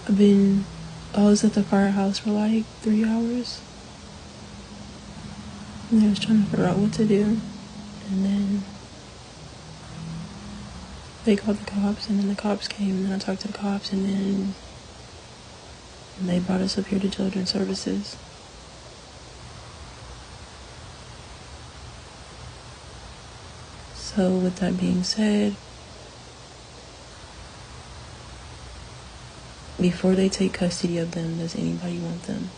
I was at the firehouse for like 3 hours. And I was trying to figure out what to do. And then they called the cops, and then the cops came, and then I talked to the cops, and then they brought us up here to Children's Services. So with that being said, before they take custody of them, does anybody want them?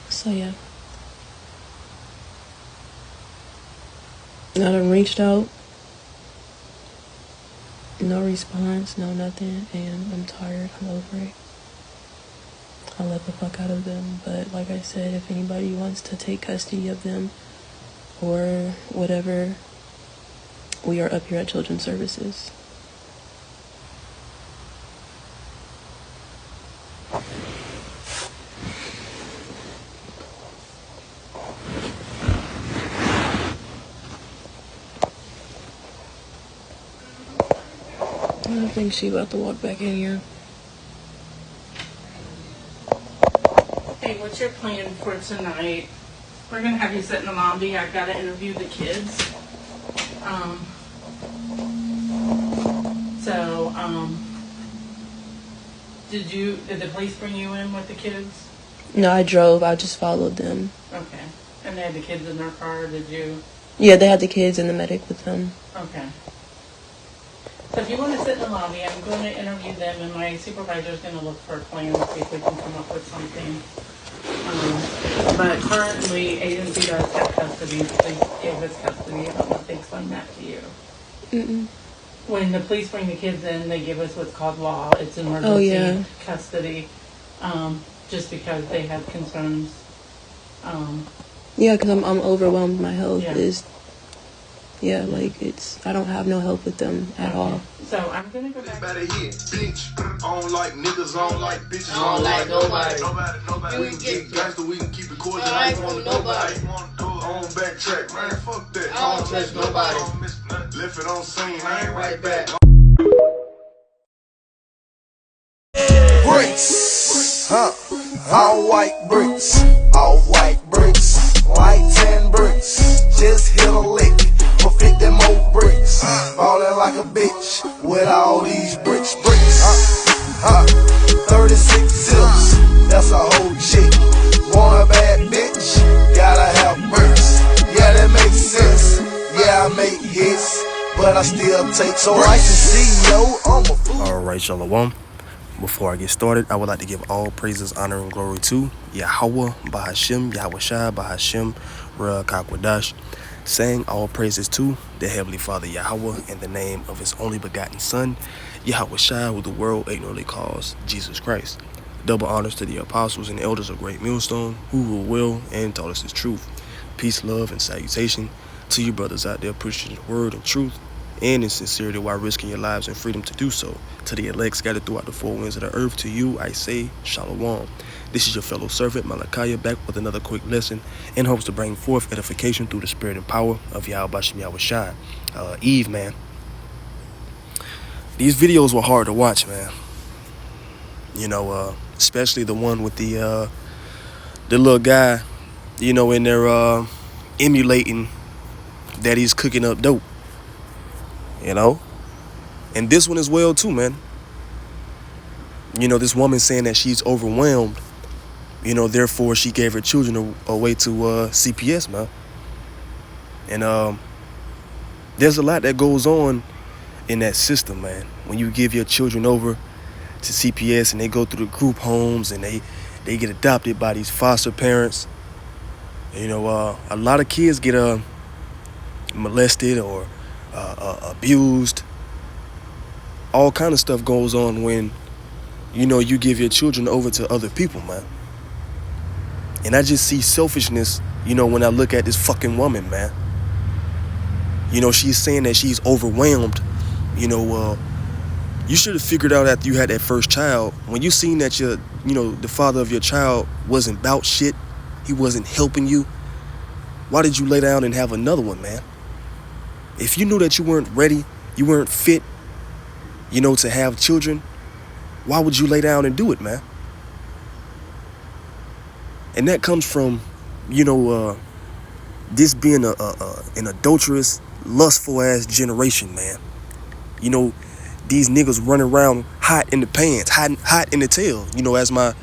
So yeah. I done reached out. No response, no nothing, and I'm tired. I'm over it. I let the fuck out of them, but like I said, if anybody wants to take custody of them or whatever, we are up here at Children's Services. I think she about to walk back in here. Hey, what's your plan for tonight? We're gonna have you sit in the lobby. I've got to interview the kids. Did the police bring you in with the kids? No, I drove. I just followed them. Okay. And they had the kids in their car, did you? Yeah, they had the kids and the medic with them. Okay. So if you want to sit in the lobby, I'm going to interview them, and my supervisor's going to look for a plan to see if we can come up with something. But currently, agency does have custody. They gave us custody. I don't know if they explained that to you. Mm-mm. When the police bring the kids in, they give us what's called law. It's emergency custody, just because they have concerns. Yeah, because I'm overwhelmed. My health is... Yeah, like I don't have no help with them at all. So I'm gonna go back. Bitch, I don't like niggas, I don't like bitches, I don't like nobody. We can get gangster, we can keep it cool. I don't want nobody. I don't backtrack, man. Fuck that. I don't trust nobody. Left it on scene, I ain't right back. Bricks, all white bricks, all white bricks, white 10 bricks. Just hit a lick. 50 more bricks, ballin' like a bitch with all these bricks. 36 zips, that's a whole chick. Want a bad bitch, gotta have bricks. Yeah, that makes sense. Yeah, I make hits, but I still take so I can see I'm a fool. Alright, Shalom. Before I get started, I would like to give all praises, honor, and glory to Yahweh, Bahashim, Yahweh Shai, Bahashim, Ra Kakwadash. Saying all praises to the Heavenly Father Yahweh in the name of His only begotten Son, Yahweh Shai, who the world ignorantly calls Jesus Christ. Double honors to the apostles and elders of Great Millstone, who rule well and taught us His truth. Peace, love, and salutation to you brothers out there preaching the word and truth and in sincerity while risking your lives and freedom to do so. To the elect scattered throughout the four winds of the earth, to you I say Shalom. This is your fellow servant Malachi, back with another quick lesson in hopes to bring forth edification through the spirit and power of Yahweh Shem Yahweh Shai. Eve, man. These videos were hard to watch, man. You know, especially the one with the little guy, you know, in there emulating that he's cooking up dope. You know? And this one as well, too, man. You know, this woman saying that she's overwhelmed. You know, therefore, she gave her children away to CPS, man. And there's a lot that goes on in that system, man. When you give your children over to CPS and they go through the group homes and they get adopted by these foster parents. You know, a lot of kids get molested or abused. All kind of stuff goes on when, you know, you give your children over to other people, man. And I just see selfishness, you know, when I look at this fucking woman, man. You know, she's saying that she's overwhelmed. You know, you should have figured out after you had that first child, when you seen that the father of your child wasn't about shit, he wasn't helping you, why did you lay down and have another one, man? If you knew that you weren't ready, you weren't fit, to have children, why would you lay down and do it, man? And that comes from, this being an adulterous, lustful ass generation, man. These niggas running around hot in the pants, hot in the tail, as my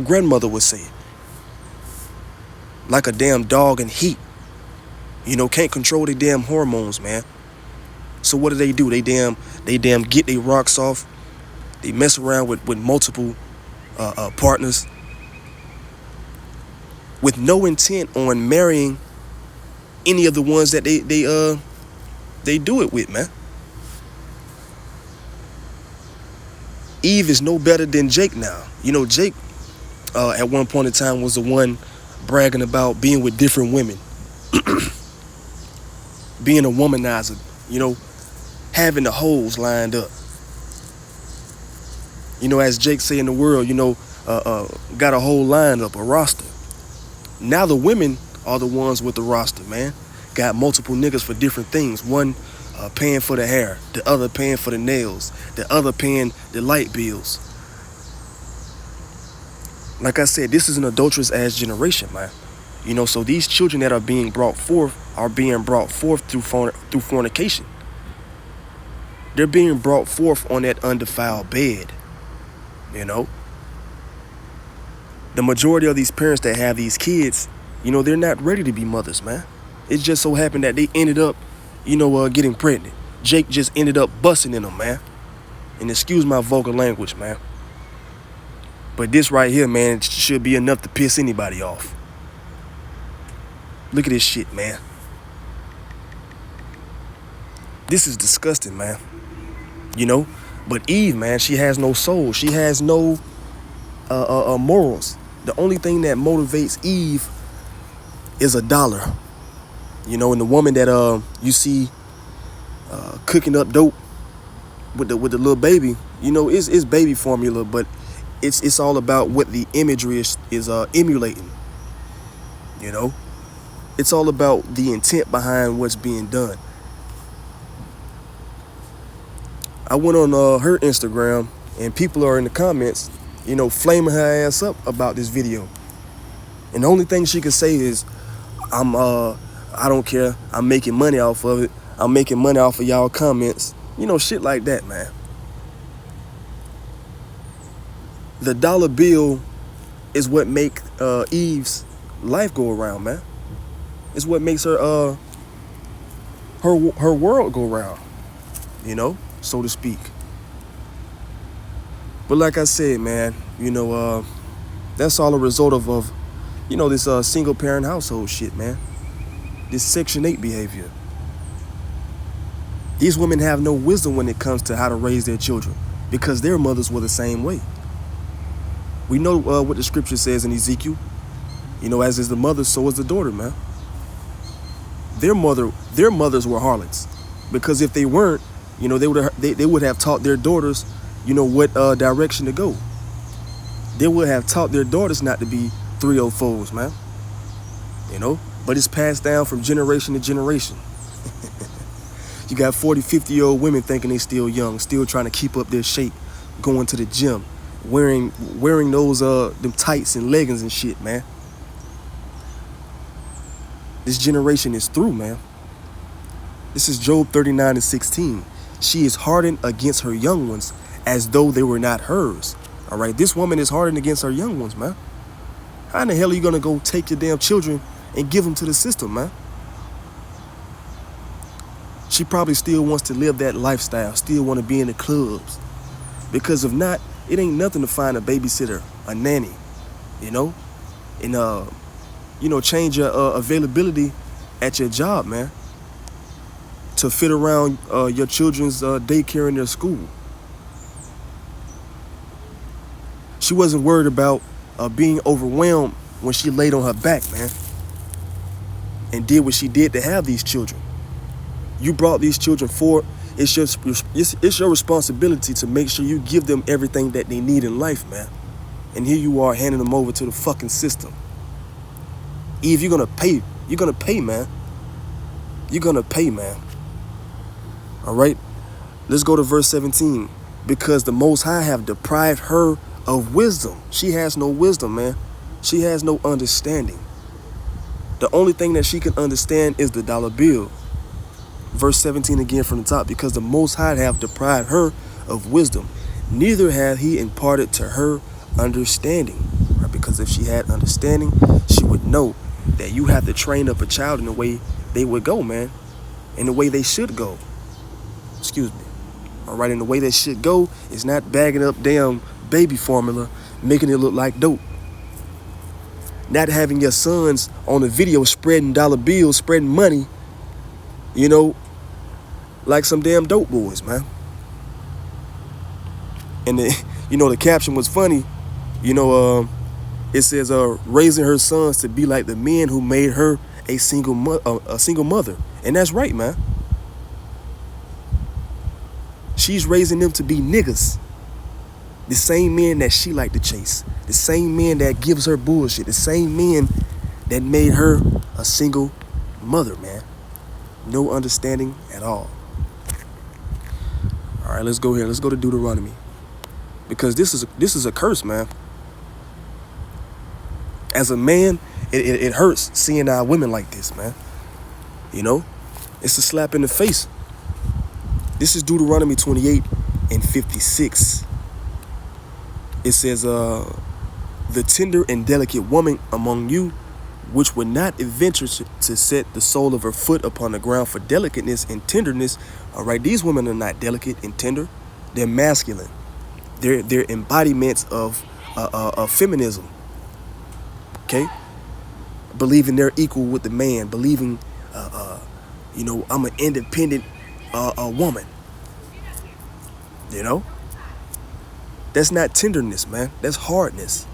grandmother would say. Like a damn dog in heat. Can't control their damn hormones, man. So what do? They damn get their rocks off. They mess around with multiple partners with no intent on marrying any of the ones that they do it with, man. Eve is no better than Jake now. Jake at one point in time was the one bragging about being with different women. Being a womanizer, having the hoes lined up. As Jake say in the world, got a whole lineup, a roster. Now the women are the ones with the roster, man. Got multiple niggas for different things. One paying for the hair, the other paying for the nails, the other paying the light bills. Like I said, this is an adulterous ass generation, man. So these children that are being brought forth through fornication. They're being brought forth on that undefiled bed. The majority of these parents that have these kids, they're not ready to be mothers, man. It just so happened that they ended up, getting pregnant. Jake just ended up busting in them, man. And excuse my vulgar language, man. But this right here, man, should be enough to piss anybody off. Look at this shit, man. This is disgusting, man. But Eve, man, she has no soul. She has no morals. The only thing that motivates Eve is $1. And the woman that you see cooking up dope with the little baby, it's baby formula, but it's all about what the imagery is emulating. It's all about the intent behind what's being done. I went on her Instagram and people are in the comments, flaming her ass up about this video. And the only thing she could say is, I don't care. I'm making money off of it. I'm making money off of y'all comments. Shit like that, man. The dollar bill is what make Eve's life go around, man. It's what makes her world go round, so to speak. But like I said, man, that's all a result of this single parent household shit, man. This Section 8 behavior. These women have no wisdom when it comes to how to raise their children because their mothers were the same way. We know what the scripture says in Ezekiel. As is the mother, so is the daughter, man. Their mothers were harlots, because if they weren't, they would have taught their daughters, what direction to go. They would have taught their daughters not to be 304s, man. But it's passed down from generation to generation. You got 40, 50-year-old women thinking they still young, still trying to keep up their shape, going to the gym, wearing those them tights and leggings and shit, man. This generation is through, man. This is Job 39:16. She is hardened against her young ones as though they were not hers. All right, this woman is hardened against her young ones, man. How in the hell are you gonna go take your damn children and give them to the system, man? She probably still wants to live that lifestyle, still want to be in the clubs. Because if not, it ain't nothing to find a babysitter, a nanny, and change your availability at your job, man, to fit around your children's daycare in their school. She wasn't worried about being overwhelmed when she laid on her back, man, and did what she did to have these children. You brought these children forward. It's your responsibility to make sure you give them everything that they need in life, man. And here you are handing them over to the fucking system. Eve, you're gonna pay, man. You're gonna pay, man. All right? Let's go to verse 17. Because the Most High have deprived her of wisdom. She has no wisdom, man. She has no understanding. The only thing that she can understand is the dollar bill. Verse 17 again from the top. Because the Most High have deprived her of wisdom, neither hath he imparted to her understanding. Right? Because if she had understanding, she would know that you have to train up a child in the way they would go, man. In the way they should go. Excuse me. All right, and the way they should go is not bagging up damn baby formula, making it look like dope. Not having your sons on the video spreading dollar bills, spreading money, you know, like some damn dope boys, man. And the caption was funny. It says, raising her sons to be like the men who made her a single mother. And that's right, man. She's raising them to be niggas. The same men that she like to chase. The same men that gives her bullshit. The same men that made her a single mother, man. No understanding at all. All right, let's go here. Let's go to Deuteronomy. Because this is a curse, man. As a man, it hurts seeing our women like this, man. You know? It's a slap in the face. This is Deuteronomy 28 and 56. It says, the tender and delicate woman among you, which would not venture to set the sole of her foot upon the ground for delicateness and tenderness. All right, these women are not delicate and tender. They're masculine. They're embodiments of feminism. Okay? Believing they're equal with the man. Believing, I'm an independent woman. You know? That's not tenderness, man. That's hardness.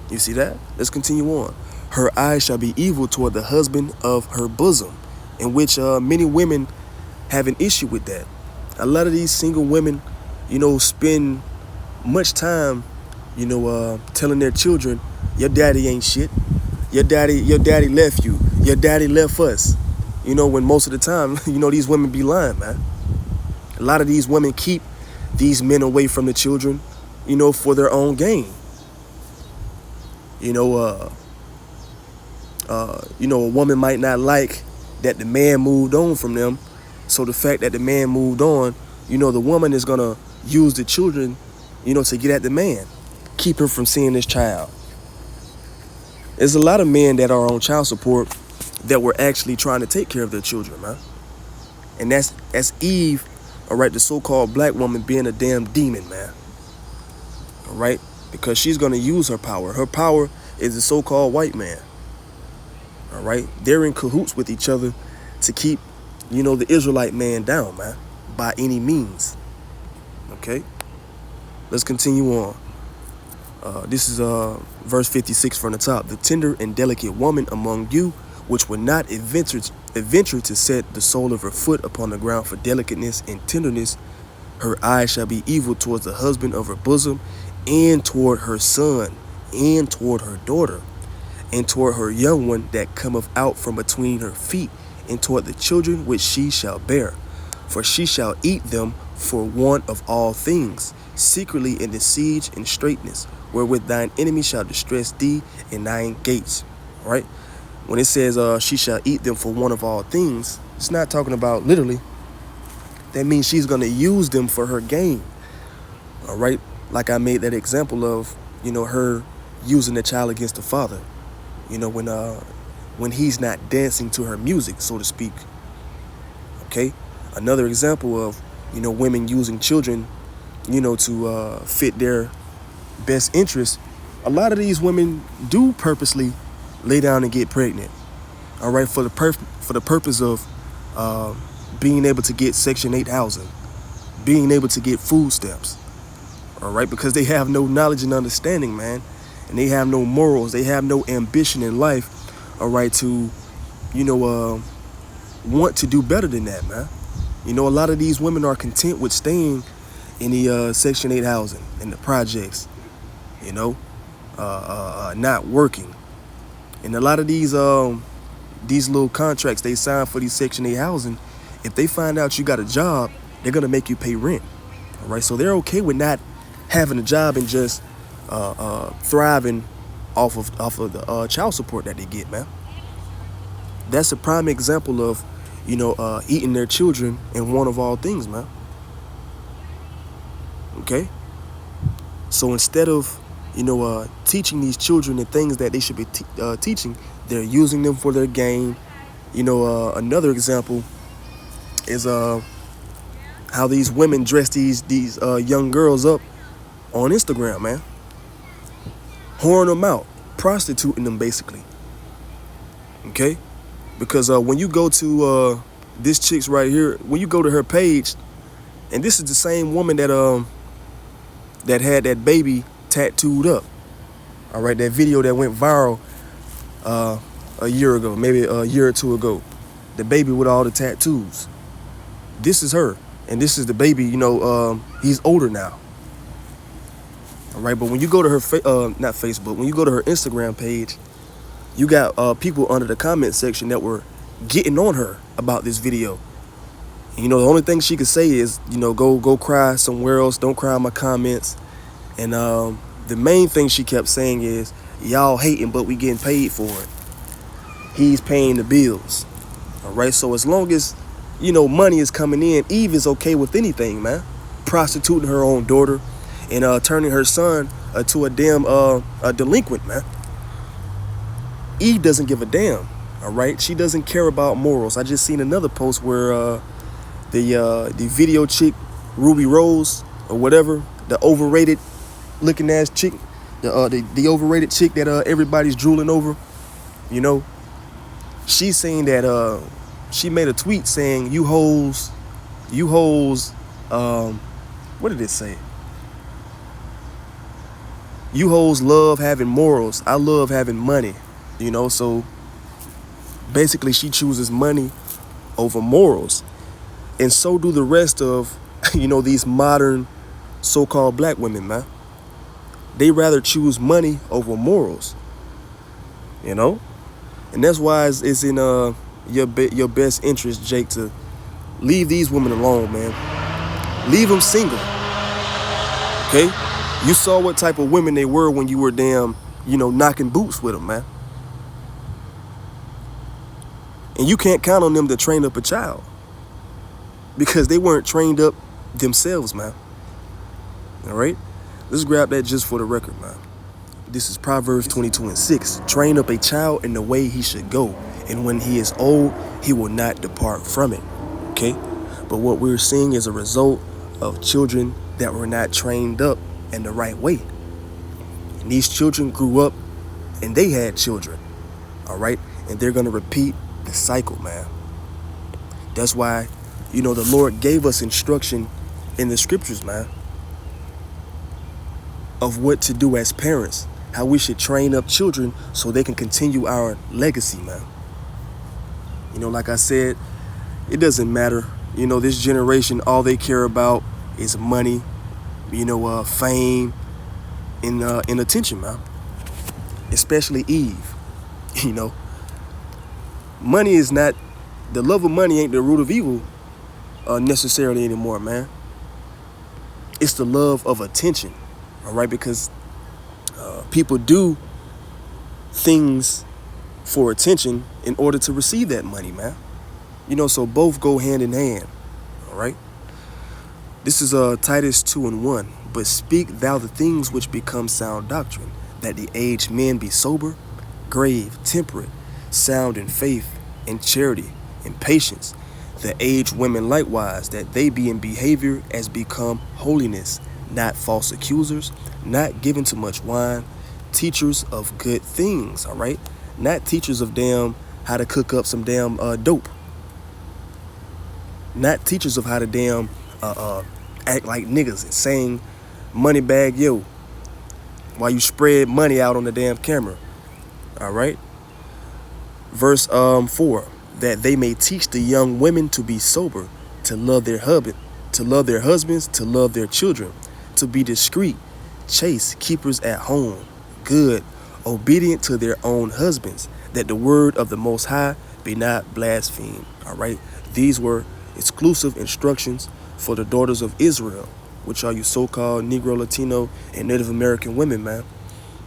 You see that? Let's continue on. Her eyes shall be evil toward the husband of her bosom, in which many women have an issue with that. A lot of these single women, spend much time, telling their children, your daddy ain't shit. Your daddy left you. Your daddy left us. When most of the time, these women be lying, man. A lot of these women keep these men away from the children, for their own gain. A woman might not like that the man moved on from them. So the fact that the man moved on, the woman is going to use the children, to get at the man. Keep him from seeing this child. There's a lot of men that are on child support that were actually trying to take care of their children, man. And that's Eve, all right, the so-called black woman being a damn demon, man. All right? Because she's going to use her power. Her power is the so-called white man. All right? They're in cahoots with each other to keep, the Israelite man down, man, by any means. Okay? Let's continue on. This is verse 56 from the top. The tender and delicate woman among you, which would not adventure to set the sole of her foot upon the ground for delicateness and tenderness, her eyes shall be evil towards the husband of her bosom, and toward her son, and toward her daughter, and toward her young one that cometh out from between her feet, and toward the children which she shall bear. For she shall eat them for want of all things, secretly in the siege and straitness, wherewith thine enemy shall distress thee in thine gates. All right? When it says she shall eat them for want of all things, it's not talking about literally. That means she's going to use them for her gain. All right? Like I made that example of, her using the child against the father. When he's not dancing to her music, so to speak. Okay? Another example of, women using children, to fit their best interest. A lot of these women do purposely lay down and get pregnant. All right? For the purpose of being able to get Section 8 housing, being able to get food stamps. All right, because they have no knowledge and understanding, man, and they have no morals, they have no ambition in life, all right, to, want to do better than that, man. A lot of these women are content with staying in the Section 8 housing, in the projects, not working. And a lot of these little contracts they sign for these Section 8 housing, if they find out you got a job, they're gonna make you pay rent. All right, so they're okay with not having a job and just thriving off of the child support that they get, man. That's a prime example of, eating their children in want of all things, man. Okay? So instead of, teaching these children the things that they should be teaching, they're using them for their gain. Another example is how these women dress these young girls up on Instagram, man. Whoring them out, prostituting them, basically. Okay? Because when you go to this chick's right here, when you go to her page, and this is the same woman that had that baby tattooed up. All right, that video that went viral a year ago, maybe a year or two ago. The baby with all the tattoos. This is her, and this is the baby. He's older now. All right, but when you go to her, not Facebook, when you go to her Instagram page, you got people under the comment section that were getting on her about this video. And, the only thing she could say is, go cry somewhere else. Don't cry in my comments. And the main thing she kept saying is, y'all hating, but we getting paid for it. He's paying the bills. All right, so as long as, money is coming in, Eve is okay with anything, man. Prostituting her own daughter and turning her son to a damn a delinquent, man. Eve doesn't give a damn, all right? She doesn't care about morals. I just seen another post where the video chick, Ruby Rose, or whatever, the overrated looking ass chick, the overrated chick that everybody's drooling over, she's saying that she made a tweet saying, you hoes, what did it say? You hoes love having morals. I love having money, so basically she chooses money over morals. And so do the rest of, these modern so-called black women, man. They rather choose money over morals, And that's why it's in your best interest, Jake, to leave these women alone, man. Leave them single, okay? You saw what type of women they were when you were damn, knocking boots with them, man. And you can't count on them to train up a child because they weren't trained up themselves, man. All right? Let's grab that just for the record, man. This is Proverbs 22:6. Train up a child in the way he should go, and when he is old, he will not depart from it. Okay? But what we're seeing is a result of children that were not trained up in the right way. And these children grew up and they had children. All right? And they're going to repeat the cycle, man. That's why, the Lord gave us instruction in the scriptures, man, of what to do as parents, how we should train up children so they can continue our legacy, man. Like I said, it doesn't matter. This generation, all they care about is money, fame, and attention, man. Especially Eve, Money is not, the love of money ain't the root of evil necessarily anymore, man. It's the love of attention, all right? Because people do things for attention in order to receive that money, man. So both go hand in hand, all right? This is Titus 2:1. But speak thou the things which become sound doctrine, that the aged men be sober, grave, temperate, sound in faith, in charity, in patience. The aged women likewise, that they be in behavior as become holiness, not false accusers, not given to much wine, teachers of good things, all right? Not teachers of damn how to cook up some damn dope. Not teachers of how to damn act like niggas and saying money bag yo while you spread money out on the damn camera. All right. Verse 4, that they may teach the young women to be sober, to love their husbands, to love their children, to be discreet, chaste, keepers at home, good, obedient to their own husbands, that the word of the Most High be not blasphemed. All right. These were exclusive instructions for the daughters of Israel, which are you so-called Negro, Latino, and Native American women, man.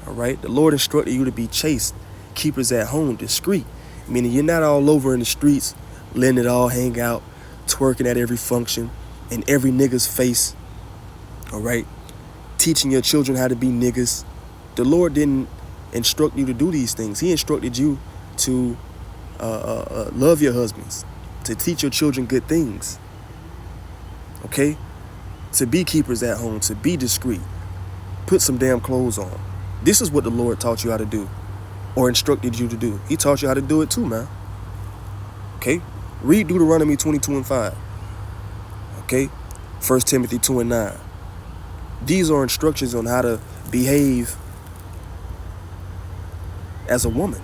All right. The Lord instructed you to be chaste, keepers at home, discreet, meaning you're not all over in the streets, letting it all hang out, twerking at every function, in every nigga's face. All right. Teaching your children how to be niggas. The Lord didn't instruct you to do these things. He instructed you to love your husbands, to teach your children good things. Okay? To be keepers at home, to be discreet. Put some damn clothes on. This is what the Lord taught you how to do, or instructed you to do. He taught you how to do it too, man. Okay? Read Deuteronomy 22:5. Okay? 1 Timothy 2:9. These are instructions on how to behave as a woman.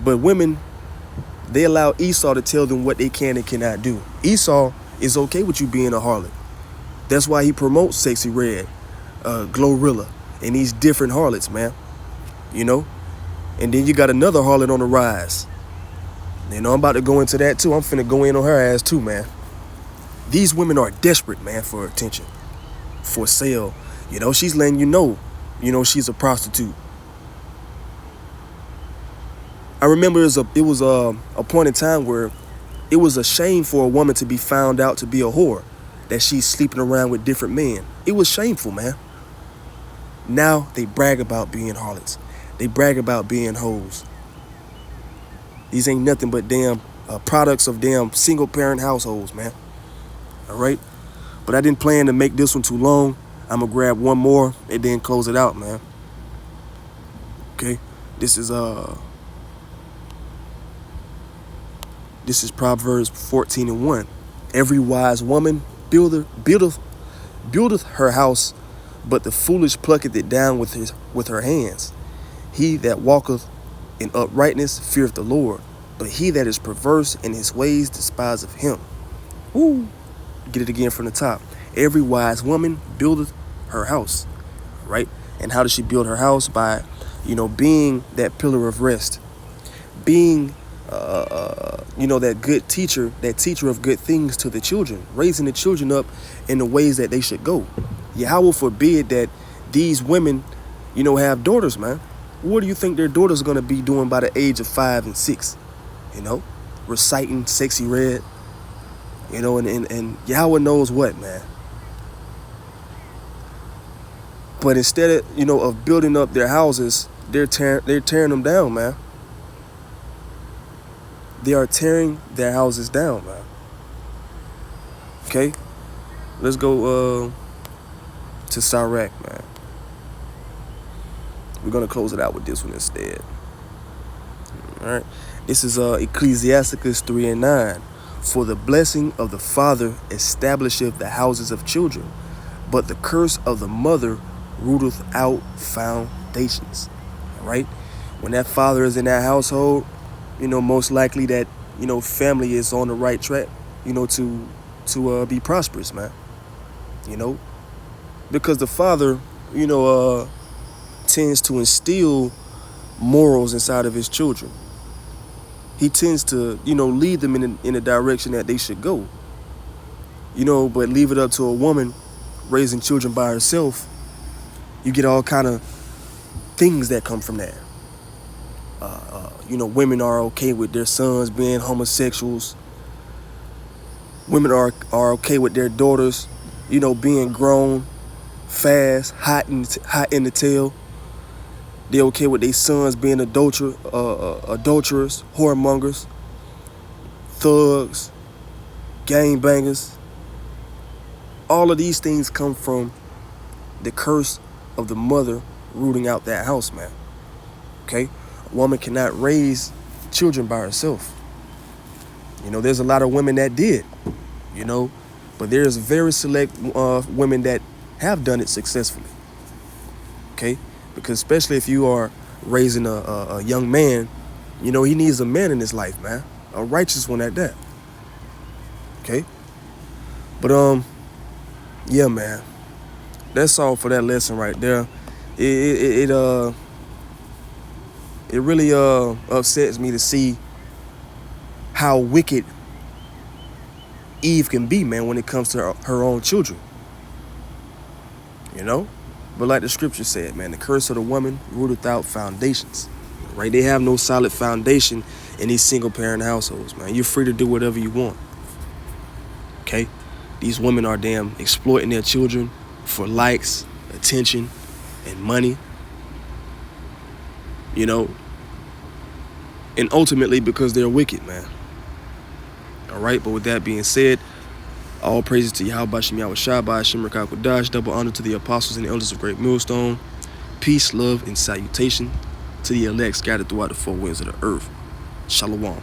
But women, they allow Esau to tell them what they can and cannot do. Esau is okay with you being a harlot. That's why he promotes Sexy Red, Glorilla, and these different harlots, man. You know? And then you got another harlot on the rise. You know, I'm about to go into that too. I'm finna go in on her ass too, man. These women are desperate, man, for attention, for sale. You know, she's letting you know, she's a prostitute. I remember it was a point in time where it was a shame for a woman to be found out to be a whore, that she's sleeping around with different men. It was shameful, man. Now they brag about being harlots. They brag about being hoes. These ain't nothing but damn products of damn single parent households, man. All right? But I didn't plan to make this one too long. I'm going to grab one more and then close it out, man. Okay? This is Proverbs 14:1. Every wise woman buildeth her house, but the foolish plucketh it down with her hands. He that walketh in uprightness feareth the Lord, but he that is perverse in his ways despiseth him. Woo! Get it again from the top. Every wise woman buildeth her house, right? And how does she build her house? By, being that pillar of rest, being, that good teacher, that teacher of good things to the children, raising the children up in the ways that they should go. Yahweh forbid that these women, have daughters, man. What do you think their daughters are going to be doing by the age of 5 and 6? Reciting Sexy Red, and Yahweh knows what, man. But instead of building up their houses, they're tearing them down, man. They are tearing their houses down, man. Okay? Let's go to Sirach, man. We're going to close it out with this one instead. All right? This is Ecclesiasticus 3:9. For the blessing of the father establisheth the houses of children, but the curse of the mother rooteth out foundations. All right? When that father is in that household, most likely that, family is on the right track, to be prosperous, man. Because the father, tends to instill morals inside of his children. He tends to, lead them in a direction that they should go. But leave it up to a woman raising children by herself, you get all kind of things that come from that. Women are okay with their sons being homosexuals. Women are okay with their daughters, being grown fast, hot in the tail. They're okay with their sons being adulterers, whoremongers, thugs, gangbangers. All of these things come from the curse of the mother rooting out that house, man. Okay? A woman cannot raise children by herself. There's a lot of women that did, but there's very select women that have done it successfully. Okay? Because especially if you are raising a young man, he needs a man in his life, man. A righteous one at that. Okay? But, yeah, man. That's all for that lesson right there. it really upsets me to see how wicked Eve can be, man, when it comes to her own children. You know? But like the scripture said, man, the curse of the woman rooteth out foundations. Right? They have no solid foundation in these single parent households, man. You're free to do whatever you want. Okay? These women are damn exploiting their children for likes, attention, and money. You know? And ultimately because they're wicked, man. Alright, but with that being said, all praises to Yahweh Shem Yahweh Shai by Hashem Rakah Kodash. Double honor to the apostles and the elders of Great Millstone. Peace, love, and salutation to the elect scattered throughout the four winds of the earth. Shalom.